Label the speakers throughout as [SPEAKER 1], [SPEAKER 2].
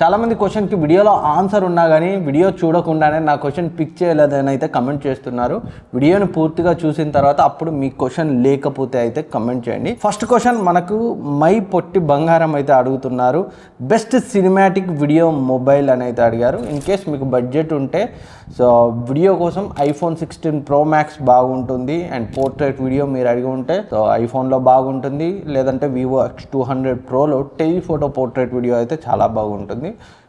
[SPEAKER 1] చాలామంది క్వశ్చన్కి వీడియోలో ఆన్సర్ ఉన్నా కానీ వీడియో చూడకుండానే నా క్వశ్చన్ పిక్ చేయలేదని అయితే కమెంట్ చేస్తున్నారు. వీడియోని పూర్తిగా చూసిన తర్వాత అప్పుడు మీ క్వశ్చన్ లేకపోతే అయితే కమెంట్ చేయండి. ఫస్ట్ క్వశ్చన్ మనకు మై పొట్టి బంగారం అయితే అడుగుతున్నారు. బెస్ట్ సినిమాటిక్ వీడియో మొబైల్ అని అయితే అడిగారు. ఇన్ కేస్ మీకు బడ్జెట్ ఉంటే సో వీడియో కోసం ఐఫోన్ 16 Pro Max బాగుంటుంది. అండ్ పోర్ట్రేట్ వీడియో మీరు అడిగి ఉంటే సో ఐఫోన్లో బాగుంటుంది, లేదంటే వివో X200 Proలో టెలిఫోటో పోర్ట్రేట్ వీడియో అయితే చాలా బాగుంటుంది.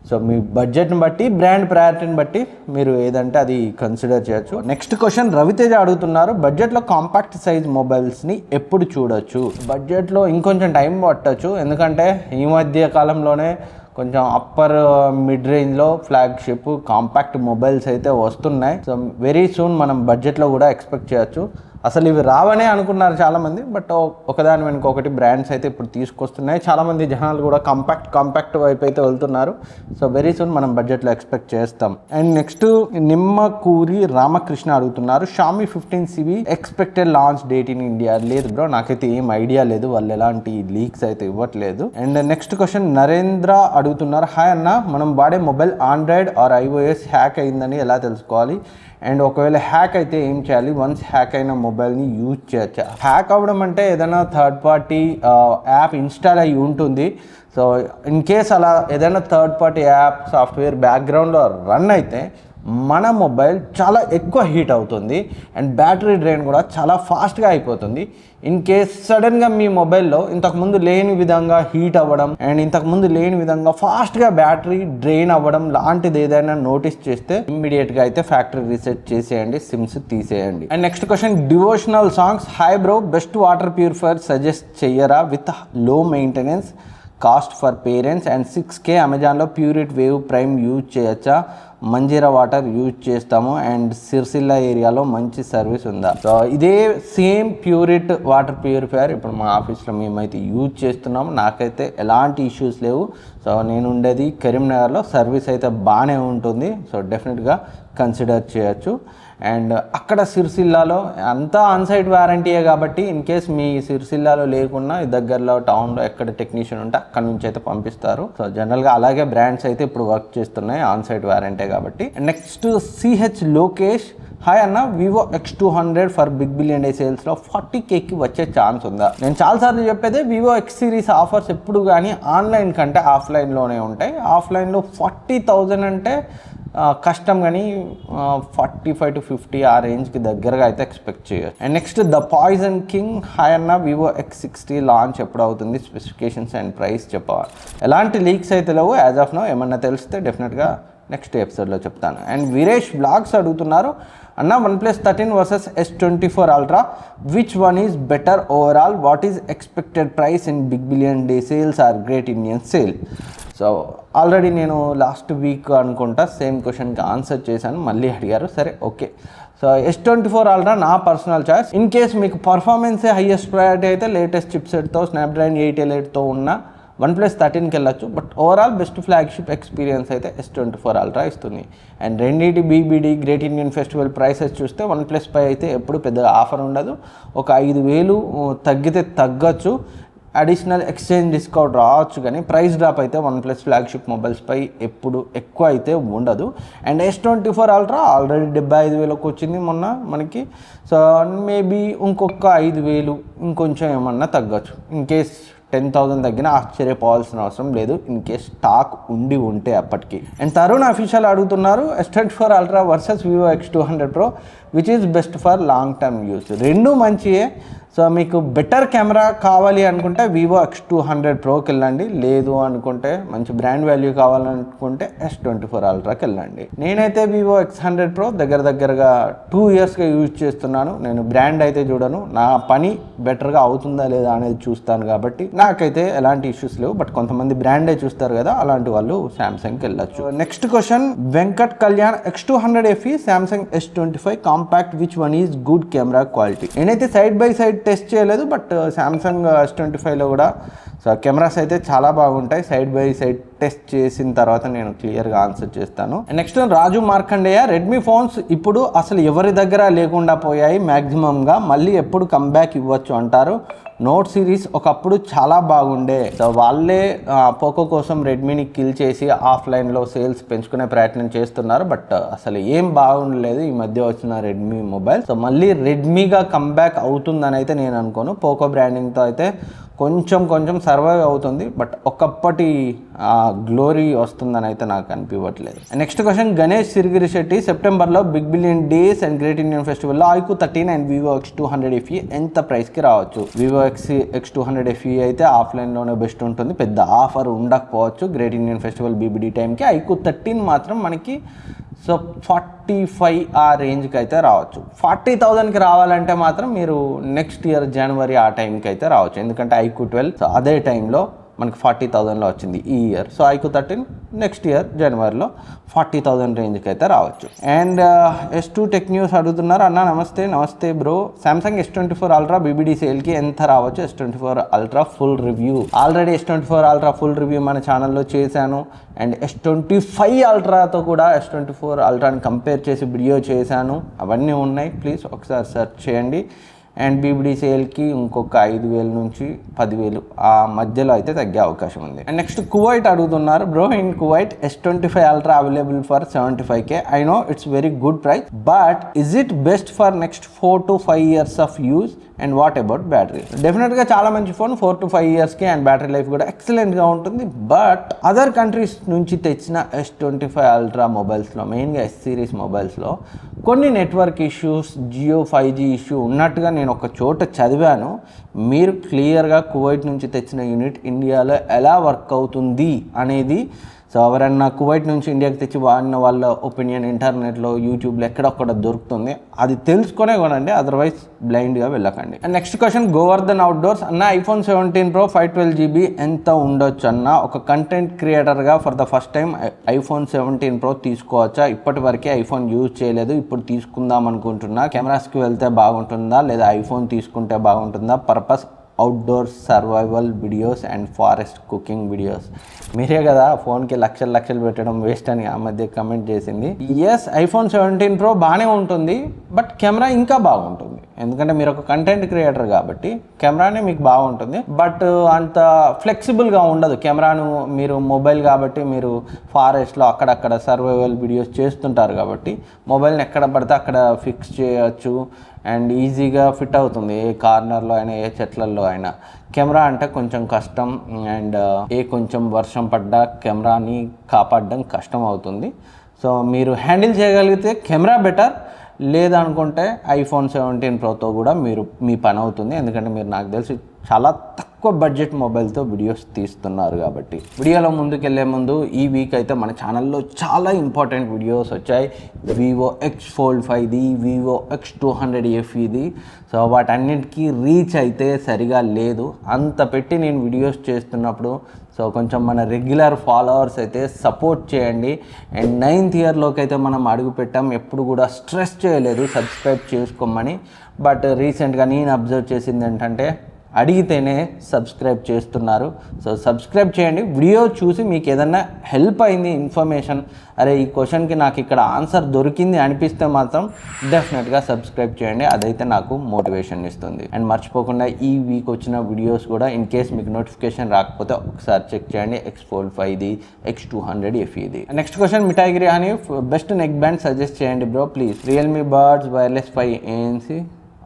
[SPEAKER 1] సో మీ బడ్జెట్ని బట్టి, బ్రాండ్ ప్రయారిటీని బట్టి మీరు ఏదంటే అది కన్సిడర్ చేయొచ్చు. నెక్స్ట్ క్వశ్చన్ రవితేజ అడుగుతున్నారు. బడ్జెట్లో కాంపాక్ట్ సైజ్ మొబైల్స్ని ఎప్పుడు చూడొచ్చు? బడ్జెట్లో ఇంకొంచెం టైం పట్టచ్చు, ఎందుకంటే ఈ మధ్య కాలంలోనే కొంచెం అప్పర్ మిడ్ రేంజ్లో ఫ్లాగ్షిప్ కాంపాక్ట్ మొబైల్స్ అయితే వస్తున్నాయి. సో వెరీ సూన్ మనం బడ్జెట్లో కూడా ఎక్స్పెక్ట్ చేయొచ్చు. అసలు ఇవి రావనే అనుకున్నారు చాలామంది, బట్ ఒకదాని వెనుక ఒకటి బ్రాండ్స్ అయితే ఇప్పుడు తీసుకొస్తున్నాయి. చాలామంది జనాలు కూడా కాంపాక్ట్ వైపు అయితే వెళ్తున్నారు. సో వెరీ సూన్ మనం బడ్జెట్లో ఎక్స్పెక్ట్ చేస్తాం. అండ్ నెక్స్ట్ నిమ్మకూరి రామకృష్ణ అడుగుతున్నారు. Xiaomi 15CV expected launch date in India. లేదు బ్రో, నాకైతే ఏం ఐడియా లేదు, వాళ్ళు ఎలాంటి లీక్స్ అయితే ఇవ్వట్లేదు. అండ్ నెక్స్ట్ క్వశ్చన్ నరేంద్ర అడుగుతున్నారు. హాయ్ అన్న, మనం వాడే mobile android or iOS hack అయిందని ఎలా తెలుసుకోవాలి? అండ్ ఒకవేళ హ్యాక్ అయితే ఏం చేయాలి? వన్స్ హ్యాక్ అయిన మొబైల్ని యూజ్ చేయొచ్చా? హ్యాక్ అవ్వడం అంటే ఏదైనా థర్డ్ పార్టీ యాప్ ఇన్స్టాల్ అయ్యి ఉంటుంది. సో ఇన్ కేస్ అలా ఏదైనా థర్డ్ పార్టీ యాప్ సాఫ్ట్వేర్ బ్యాక్గ్రౌండ్లో రన్ అయితే మన మొబైల్ చాలా ఎక్కువ హీట్ అవుతుంది అండ్ బ్యాటరీ డ్రైన్ కూడా చాలా ఫాస్ట్గా అయిపోతుంది. ఇన్ కేస్ సడన్గా మీ మొబైల్లో ఇంతకుముందు లేని విధంగా హీట్ అవ్వడం అండ్ ఇంతకుముందు లేని విధంగా ఫాస్ట్గా బ్యాటరీ డ్రైన్ అవ్వడం లాంటిది ఏదైనా నోటీస్ చేస్తే ఇమ్మీడియట్గా అయితే ఫ్యాక్టరీ రీసెట్ చేసేయండి, సిమ్స్ తీసేయండి. And next question devotional songs. Hi bro, best water purifier suggest చెయ్యరా with low maintenance, cost for parents and 6K అమెజాన్లో ప్యూరిట్ వేవ్ ప్రైమ్ యూజ్ చేయొచ్చా? మంజీరా వాటర్ యూజ్ చేస్తాము అండ్ సిరిసిల్ల ఏరియాలో మంచి సర్వీస్ ఉందా? సో ఇదే సేమ్ ప్యూరిట్ వాటర్ ప్యూరిఫైయర్ ఇప్పుడు మా ఆఫీస్లో మేమైతే యూజ్ చేస్తున్నాము. నాకైతే ఎలాంటి ఇష్యూస్ లేవు. సో నేను ఉండేది కరీంనగర్లో, సర్వీస్ అయితే బాగానే ఉంటుంది. సో డెఫినెట్గా కన్సిడర్ చేయొచ్చు. అండ్ అక్కడ సిరిసిల్లాలో అంతా ఆన్సైట్ వారంటీయే కాబట్టి ఇన్ కేస్ మీ సిరిసిల్లాలో లేకున్నా దగ్గరలో టౌన్లో ఎక్కడ టెక్నీషియన్ ఉంటే అక్కడ నుంచి అయితే పంపిస్తారు. సో జనరల్గా అలాగే బ్రాండ్స్ అయితే ఇప్పుడు వర్క్ చేస్తున్నాయి ఆన్సైట్ వారంటీ కాబట్టి. Next C H Lokesh. హాయ్ అన్న, Vivo X200 for big billion day సేల్స్లో 40Kకి వచ్చే ఛాన్స్ ఉందా? నేను చాలాసార్లు చెప్పేది వివో X సిరీస్ ఆఫర్స్ ఎప్పుడు కానీ ఆన్లైన్ కంటే ఆఫ్లైన్లోనే ఉంటాయి. ఆఫ్లైన్లో 40,000 అంటే కష్టం, కానీ 45 to 50 ఆ రేంజ్కి దగ్గరగా అయితే ఎక్స్పెక్ట్ చేయొచ్చు. And next the poison king. Hi అన్న, వివో X60 లాంచ్ ఎప్పుడు అవుతుంది? స్పెసిఫికేషన్స్ అండ్ ప్రైస్ చెప్పవాలి. ఎలాంటి లీక్స్ అయితే లేవు యాజ్ ఆఫ్ నౌ. ఏమన్నా తెలిస్తే డెఫినెట్గా నెక్స్ట్ ఎపిసోడ్లో చెప్తాను. అండ్ వీరేష్ బ్లాగ్స్ అడుగుతున్నారు. అన్న, OnePlus 13 versus S24 Ultra, which one is better overall? What is expected price in big billion day sales or great Indian sale? So already నేను లాస్ట్ వీక్ అనుకుంటా same క్వశ్చన్కి ఆన్సర్ చేశాను, మళ్ళీ అడిగారు. సరే ఓకే. సో S24 Ultra నా personal choice. In case మీకు పర్ఫార్మెన్సే హైయెస్ట్ ప్రయారిటీ అయితే లేటెస్ట్ చిప్సెట్తో స్నాప్డ్రాగన్ 888తో ఉన్న OnePlus 13కి వెళ్ళచ్చు. But overall best flagship experience అయితే S24 Ultra ఇస్తుంది. అండ్ రెండింటి BBD great Indian festival prices చూస్తే OnePlus పై అయితే ఎప్పుడు పెద్దగా ఆఫర్ ఉండదు. ఒక 5,000 తగ్గితే తగ్గచ్చు, అడిషనల్ ఎక్స్చేంజ్ డిస్కౌంట్ రావచ్చు, కానీ ప్రైస్ డ్రాప్ అయితే OnePlus ఫ్లాగ్షిప్ మొబైల్స్పై ఎప్పుడు ఎక్కువ అయితే ఉండదు. అండ్ S24 Ultra ఆల్రెడీ 75,000కి వచ్చింది మొన్న మనకి. సో మేబీ ఇంకొక 5,000 ఇంకొంచెం ఏమన్నా తగ్గచ్చు. ఇన్ కేస్ 10,000 తగ్గినా ఆశ్చర్యపోవాల్సిన అవసరం లేదు, ఇన్ కేస్ స్టాక్ ఉండి ఉంటే అప్పటికి. అండ్ తరుణ్ అఫీషియల్ అడుగుతున్నారు. S24 Ultra versus Vivo X200 Pro, which is best for long term use? రెండు మంచియే. సో మీకు బెటర్ కెమెరా కావాలి అనుకుంటే వివో X200 Proకి వెళ్ళండి, లేదు అనుకుంటే మంచి బ్రాండ్ వాల్యూ కావాలనుకుంటే S24 Ultraకి వెళ్ళండి. నేనైతే వివో X100 Pro దగ్గరగా 2 yearsగా యూజ్ చేస్తున్నాను. నేను బ్రాండ్ అయితే చూడను, నా పని బెటర్గా అవుతుందా లేదా అనేది చూస్తాను కాబట్టి నాకైతే ఎలాంటి ఇష్యూస్ లేవు. బట్ కొంతమంది బ్రాండే చూస్తారు కదా, అలాంటి వాళ్ళు శాంసంగ్కి వెళ్ళచ్చు. Next question Venkat Kalyan. X200 FE Samsung S25 compact, which one is good camera quality? నేనైతే సైడ్ బై సైడ్ టెస్ట్ చేయలేదు, బట్ సామ్సంగ్ S25లో కూడా సో కెమెరాస్ అయితే చాలా బాగుంటాయి. సైడ్ బై సైడ్ టెస్ట్ చేసిన తర్వాత నేను క్లియర్గా ఆన్సర్ చేస్తాను. నెక్స్ట్ రాజు మార్కండేయ, రెడ్మీ ఫోన్స్ ఇప్పుడు అసలు ఎవరి దగ్గర లేకుండా పోయాయి మ్యాక్సిమంగా, మళ్ళీ ఎప్పుడు కంబ్యాక్ ఇవ్వచ్చు అంటారు. నోట్ సిరీస్ ఒకప్పుడు చాలా బాగుండే, సో వాళ్ళే పోకో కోసం రెడ్మీని కిల్ చేసి ఆఫ్లైన్లో సేల్స్ పెంచుకునే ప్రయత్నం చేస్తున్నారు. బట్ అసలు ఏం బాగుండలేదు ఈ మధ్య వచ్చిన రెడ్మీ మొబైల్. సో మళ్ళీ రెడ్మీగా కంబ్యాక్ అవుతుందని అయితే నేను అనుకోను. పోకో బ్రాండింగ్తో అయితే కొంచెం సర్వైవ్ అవుతుంది, బట్ ఒకప్పటి గ్లోరీ వస్తుందని అయితే నాకు అనిపించట్లేదు. నెక్స్ట్ క్వశ్చన్ గణేష్ సిరిగిరి శెట్టి, సెప్టెంబర్లో big billion days and great Indian ఫెస్టివల్లో iQOO 13 and Vivo X200 FE ఎంత ప్రైస్కి రావచ్చు? Vivo X200 FE అయితే ఆఫ్లైన్లోనే బెస్ట్ ఉంటుంది, పెద్ద ఆఫర్ ఉండకపోవచ్చు గ్రేట్ ఇండియన్ ఫెస్టివల్ BBD టైంకి. iQOO 13 మాత్రం మనకి సో 45 ఆ రేంజ్కి అయితే రావచ్చు. 40,000కి రావాలంటే మాత్రం మీరు నెక్స్ట్ ఇయర్ జనవరి ఆ టైంకి అయితే రావచ్చు, ఎందుకంటే iQOO 12 సో అదే టైంలో మనకి 40,000లో వచ్చింది ఈ year. So iQOO 13 next year జనవరిలో 40,000 రేంజ్కి అయితే రావచ్చు. అండ్ S2 టెక్ న్యూస్ అడుగుతున్నారు, అన్న నమస్తే bro, Samsung S24 ultra BBD సేల్కి ఎంత రావచ్చు? S24 ultra full review already S24 ultra full review మన ఛానల్లో చేశాను. అండ్ S25 అల్ట్రాతో కూడా S24 అల్ట్రాని కంపేర్ చేసి వీడియో చేశాను, అవన్నీ ఉన్నాయి, ప్లీజ్ ఒకసారి సెర్చ్ చేయండి. అండ్ BBD సేల్కి ఇంకొక 5,000 నుంచి 10,000 ఆ మధ్యలో అయితే తగ్గే అవకాశం ఉంది. అండ్ నెక్స్ట్ కువైట్ అడుగుతున్నారు, bro in Kuwait S25 ultra available for 75K. I know it's very good price, but is it best for next 4 to 5 years of use? And what about battery? డెఫినెట్గా చాలా మంచి phone, 4 to 5 yearsకి, and battery life కూడా ఎక్సలెంట్గా ఉంటుంది. But other countries నుంచి తెచ్చిన S25 ultra మొబైల్స్లో, మెయిన్గా S సిరీస్ మొబైల్స్లో కొన్ని network issues, Jio 5G issue ఉన్నట్టుగా నేను ఒక చోట చదివాను. మీరు క్లియర్గా కువైట్ నుంచి తెచ్చిన యూనిట్ ఇండియాలో ఎలా వర్క్ అవుతుంది అనేది, సో ఎవరన్నా కువైట్ నుంచి ఇండియాకి తెచ్చి వాడిన వాళ్ళ ఒపీనియన్ ఇంటర్నెట్లో, యూట్యూబ్లో ఎక్కడొక్కడ దొరుకుతుంది, అది తెలుసుకునే కొనండి, అదర్వైజ్ బ్లైండ్గా వెళ్ళకండి. And next question Govardhan outdoors, అన్న iPhone 17 Pro 512GB ఎంత ఉండొచ్చు అన్న? ఒక కంటెంట్ క్రియేటర్గా for the first time iPhone 17 Pro తీసుకోవచ్చా? ఇప్పటి వరకే ఐఫోన్ యూజ్ చేయలేదు, ఇప్పుడు తీసుకుందాం అనుకుంటున్నా. కెమెరాస్కి వెళ్తే బాగుంటుందా లేదా ఐఫోన్ తీసుకుంటే బాగుంటుందా? Purpose outdoor survival videos and forest cooking videos. మీరే కదా ఫోన్కి లక్షలు పెట్టడం వేస్ట్ అని ఆ మధ్య కమెంట్ చేసింది. ఎస్, iPhone 17 Pro బాగానే ఉంటుంది, బట్ కెమెరా ఇంకా బాగుంటుంది, ఎందుకంటే మీరు ఒక కంటెంట్ క్రియేటర్ కాబట్టి కెమెరానే మీకు బాగుంటుంది. బట్ అంత ఫ్లెక్సిబుల్గా ఉండదు కెమెరాను. మీరు మొబైల్ కాబట్టి మీరు ఫారెస్ట్లో అక్కడక్కడ సర్వైవల్ వీడియోస్ చేస్తుంటారు కాబట్టి మొబైల్ని ఎక్కడ పడితే అక్కడ ఫిక్స్ చేయొచ్చు అండ్ ఈజీగా ఫిట్ అవుతుంది, ఏ కార్నర్లో అయినా ఏ చెట్లల్లో అయినా. కెమెరా అంటే కొంచెం కష్టం, అండ్ కొంచెం వర్షం పడ్డా కెమెరాని కాపాడడం కష్టం అవుతుంది. సో మీరు హ్యాండిల్ చేయగలిగితే కెమెరా బెటర్, లేదనుకుంటే iPhone 17 Proతో కూడా మీ పని అవుతుంది, ఎందుకంటే మీరు నాకు తెలిసి చాలా తక్కువ బడ్జెట్ మొబైల్తో వీడియోస్ తీస్తున్నారు కాబట్టి. వీడియోలో ముందుకెళ్లే ముందు ఈ వీక్ అయితే మన ఛానల్లో చాలా ఇంపార్టెంట్ వీడియోస్ వచ్చాయి. Vivo X Fold 5ది, Vivo X200 FEది. సో వాటన్నిటికీ రీచ్ అయితే సరిగా లేదు. అంత పెట్టి నేను వీడియోస్ చేస్తున్నప్పుడు సో కొంచెం మన రెగ్యులర్ ఫాలోవర్స్ అయితే సపోర్ట్ చేయండి. అండ్ 9th ఇయర్లోకి అయితే మనం అడుగు పెట్టాం, ఎప్పుడు కూడా స్ట్రెస్ చేయలేదు సబ్స్క్రైబ్ చేసుకోమని. బట్ రీసెంట్గా నేను అబ్జర్వ్ చేసింది ఏంటంటే అడిగితేనే సబ్స్క్రైబ్ చేస్తున్నారు. సో సబ్స్క్రైబ్ చేయండి. వీడియో చూసి మీకు ఏదన్నా హెల్ప్ అయింది, ఇన్ఫర్మేషన్, అరే ఈ క్వశ్చన్కి నాకు ఇక్కడ ఆన్సర్ దొరికింది అనిపిస్తే మాత్రం డెఫినెట్గా సబ్స్క్రైబ్ చేయండి, అదైతే నాకు మోటివేషన్ ఇస్తుంది. అండ్ మర్చిపోకుండా ఈ వీక్ వచ్చిన వీడియోస్ కూడా ఇన్ కేస్ మీకు నోటిఫికేషన్ రాకపోతే ఒకసారి చెక్ చేయండి. X Fold 5ది, X200 FEది. నెక్స్ట్ క్వశ్చన్ మిఠాయిగిరి అని, బెస్ట్ నెక్ బ్యాండ్ సజెస్ట్ చేయండి bro please. Realme buds wireless 5 ANC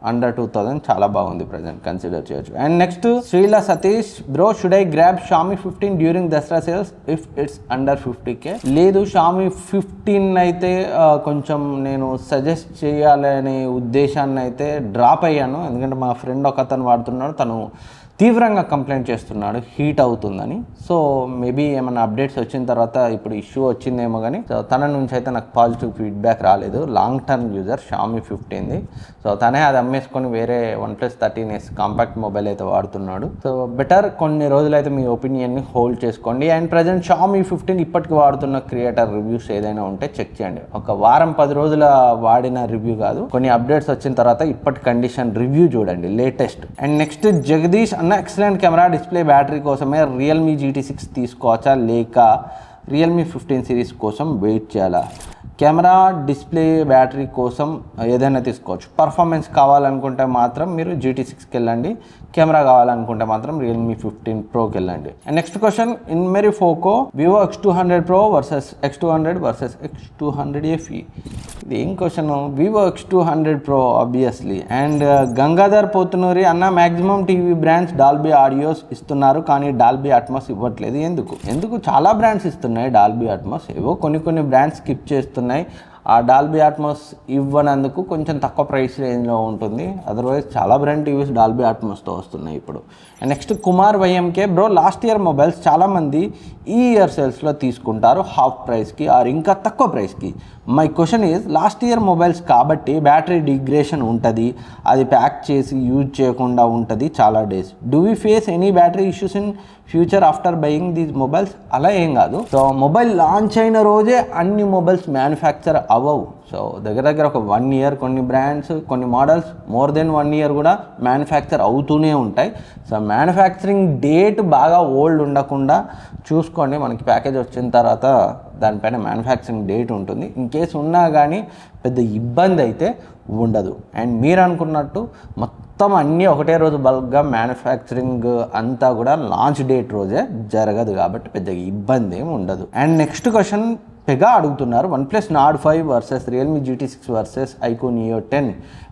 [SPEAKER 1] under 2000 చాలా బాగుంది, ప్రజెంట్ కన్సిడర్ చేయొచ్చు. And next Sreela Satish, bro should I grab Xiaomi 15 during Dasara sales if it's under 50K? లేదు, Xiaomi 15 అయితే కొంచెం నేను సజెస్ట్ చేయాలనే ఉద్దేశాన్ని అయితే డ్రాప్ అయ్యాను, ఎందుకంటే మా ఫ్రెండ్ ఒక అతను వాడుతున్నాడు, తను తీవ్రంగా కంప్లైంట్ చేస్తున్నాడు హీట్ అవుతుందని. సో మేబీ ఏమైనా అప్డేట్స్ వచ్చిన తర్వాత ఇప్పుడు ఇష్యూ వచ్చిందేమో, కానీ సో తన నుంచి అయితే నాకు పాజిటివ్ ఫీడ్బ్యాక్ రాలేదు. లాంగ్ టర్మ్ యూజర్ Xiaomi 15ది. సో తనే అది అమ్మేసుకొని వేరే OnePlus 13s కాంపాక్ట్ మొబైల్ అయితే వాడుతున్నాడు. సో బెటర్ కొన్ని రోజులైతే మీ ఒపీనియన్ని హోల్డ్ చేసుకోండి. అండ్ ప్రజెంట్ Xiaomi 15 ఇప్పటికి వాడుతున్న క్రియేటర్ రివ్యూస్ ఏదైనా ఉంటే చెక్ చేయండి. ఒక వారం 10 రోజుల వాడిన రివ్యూ కాదు, కొన్ని అప్డేట్స్ వచ్చిన తర్వాత ఇప్పటి కండిషన్ రివ్యూ చూడండి లేటెస్ట్. అండ్ నెక్స్ట్ జగదీష్ అన్న ఎక్సలెంట్ కెమెరా డిస్ప్లే బ్యాటరీ కోసమే రియల్మీ GT6 తీసుకోవచ్చా లేక రియల్మీ 15 సిరీస్ కోసం వెయిట్ చేయాలా? కెమెరా డిస్ప్లే బ్యాటరీ కోసం ఏదైనా తీసుకోవచ్చు. పర్ఫార్మెన్స్ కావాలనుకుంటే మాత్రం మీరు GT6కి వెళ్ళండి, కెమెరా కావాలనుకుంటే మాత్రం రియల్మీ 15 ప్రోకి వెళ్ళండి. అండ్ నెక్స్ట్ క్వశ్చన్, ఇన్మెరి Poco Vivo X200 Pro versus X200 versus X200 FE. ఇది ఏం క్వశ్చన్? Vivo X200 Pro obviously. And Gangadhar Pothunuri అన్న maximum TV brands Dolby audios ఇస్తున్నారు కానీ డాల్బీ అట్మాస్ ఇవ్వట్లేదు, ఎందుకు? చాలా బ్రాండ్స్ ఇస్తున్నాయి డాల్బీ అట్మాస్, ఏవో కొన్ని బ్రాండ్స్ స్కిప్ చేస్తున్నాయి. ఆ డాల్బీ అట్మాస్ ఇవ్వనందుకు కొంచెం తక్కువ ప్రైస్ రేంజ్లో ఉంటుంది, అదర్వైజ్ చాలా బ్రాండ్ టీవీస్ డాల్బీ అట్మాస్తో వస్తున్నాయి ఇప్పుడు. And next Kumar YMK, bro last year mobiles చాలామంది ఈ ఇయర్ సేల్స్లో తీసుకుంటారు హాఫ్ ప్రైస్కి ఆర్ ఇంకా తక్కువ ప్రైస్కి. My question is, last year mobiles కాబట్టి బ్యాటరీ డిగ్రేషన్ ఉంటుంది, అది ప్యాక్ చేసి యూజ్ చేయకుండా ఉంటుంది చాలా days. Do we face any battery issues in future after buying these mobiles? అలా ఏం కాదు. సో మొబైల్ లాంచ్ అయిన రోజే అన్ని మొబైల్స్ మ్యానుఫ్యాక్చర్ అవ్వవు. సో దగ్గర ఒక 1 ఇయర్ కొన్ని బ్రాండ్స్ కొన్ని మోడల్స్ మోర్ దెన్ 1 ఇయర్ కూడా మ్యానుఫ్యాక్చర్ అవుతూనే ఉంటాయి. సో మ్యానుఫ్యాక్చరింగ్ డేట్ బాగా ఓల్డ్ ఉండకుండా చూసుకోండి. మనకి ప్యాకేజ్ వచ్చిన తర్వాత దానిపైన మ్యానుఫ్యాక్చరింగ్ డేట్ ఉంటుంది. ఇన్ కేస్ ఉన్నా కానీ పెద్ద ఇబ్బంది అయితే ఉండదు. అండ్ మీరు అనుకున్నట్టు మొత్తం అన్నీ ఒకటే రోజు బల్క్గా మ్యానుఫ్యాక్చరింగ్ అంతా కూడా లాంచ్ డేట్ రోజే జరగదు కాబట్టి పెద్ద ఇబ్బంది ఏమి ఉండదు. అండ్ నెక్స్ట్ క్వశ్చన్ పెగా అడుగుతున్నారు, OnePlus Nord 5 versus realme GT6 versus iQOO Neo 10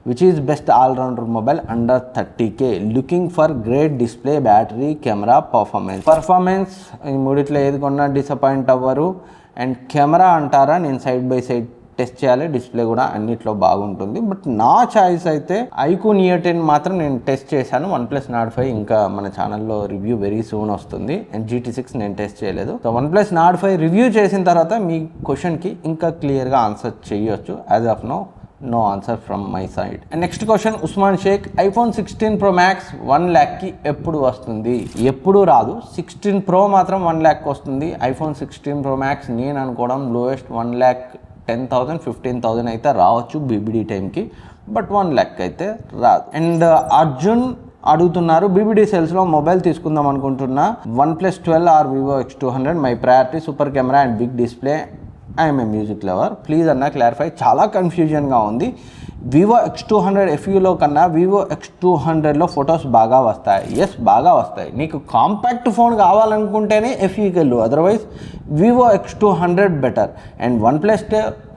[SPEAKER 1] which is best all-rounder mobile under 30K looking for great display battery camera performance ఈ మూడిట్లో ఏది కొన్నా డిసప్పాయింట్ అవ్వరు. అండ్ కెమెరా అంటారా, నేను సైడ్ బై సైడ్ టెస్ట్ చేయాలి, డిస్ప్లే కూడా అన్నిట్లో బాగుంటుంది. బట్ నా చాయిస్ అయితే iQOO Neo 10 మాత్రం నేను టెస్ట్ చేశాను. OnePlus Nord 5 ఇంకా మన ఛానల్లో రివ్యూ వెరీ సూన్ వస్తుంది. అండ్ GT6 నేను టెస్ట్ చేయలేదు. సో OnePlus Nord 5 రివ్యూ చేసిన తర్వాత మీ క్వశ్చన్కి ఇంకా క్లియర్గా ఆన్సర్ చేయొచ్చు. As of no answer from my side. And next question, Usman Shaikh, iPhone 16 Pro Max 1 lakhకి ఎప్పుడు వస్తుంది? ఎప్పుడు రాదు. 16 Pro మాత్రం 1 lakh వస్తుంది. iPhone 16 Pro Max నేను అనుకోవడం లోయెస్ట్ 1,10,000 15,000 అయితే రావచ్చు BBD టైంకి, బట్ 1 lakh అయితే రాదు. అండ్ అర్జున్ అడుగుతున్నారు, BBD సేల్స్లో మొబైల్ తీసుకుందాం అనుకుంటున్నా, OnePlus 12 or Vivo X200. My priority super camera and big display. I'm a music lover, please అన్న క్లారిఫై. చాలా కన్ఫ్యూజన్గా ఉంది. వివో X200 FEలో కన్నా వివో X200లో ఫొటోస్ బాగా వస్తాయి. ఎస్, బాగా వస్తాయి. నీకు కాంపాక్ట్ ఫోన్ కావాలనుకుంటేనే FEకి వెళ్ళు, otherwise Vivo X200 better. And OnePlus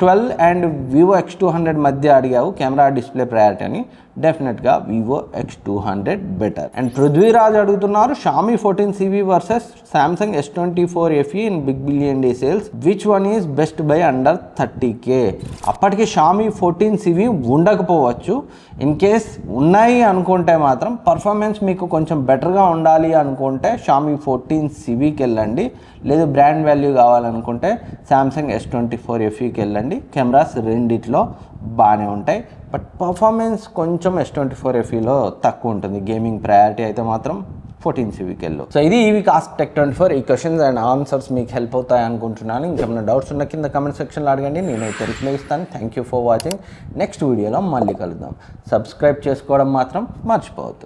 [SPEAKER 1] 12 and Vivo X200 మధ్య అడిగావు కెమెరా డిస్ప్లే ప్రయారిటీ అని, డెఫినెట్గా Vivo X200 better. And Prithviraj అడుగుతున్నారు, Xiaomi 14CV versus Samsung S24 FE in big billion day sales, which one is best buy under 30K? అప్పటికి Xiaomi 14CV ఉండకపోవచ్చు. In case ఉన్నాయి అనుకుంటే మాత్రం పర్ఫార్మెన్స్ మీకు కొంచెం బెటర్గా ఉండాలి అనుకుంటే Xiaomi 14CVకి వెళ్ళండి, లేదు బ్రాండ్ వాల్యూ కావాలనుకుంటే Samsung S24 FEకి వెళ్ళండి. కెమెరాస్ రెండిట్లో బాగానే ఉంటాయి, బట్ పర్ఫార్మెన్స్ కొంచెం S24 FEలో తక్కువ ఉంటుంది. గేమింగ్ ప్రయారిటీ అయితే మాత్రం 14CVకి వెళ్ళు. సో ఇది ఈ వీక్ ఆస్క్ టెక్ 24. ఈ క్వశ్చన్స్ అండ్ ఆన్సర్స్ మీకు హెల్ప్ అవుతాయి అనుకుంటున్నాను. ఇంకేమైనా డౌట్స్ ఉన్న కింద కమెంట్ సెక్షన్లో అడగండి, నేనైతే రిప్లై ఇస్తాను. Thank you for watching. Next వీడియోలో మళ్ళీ కలుద్దాం. సబ్స్క్రైబ్ చేసుకోవడం మాత్రం మర్చిపోవద్దు.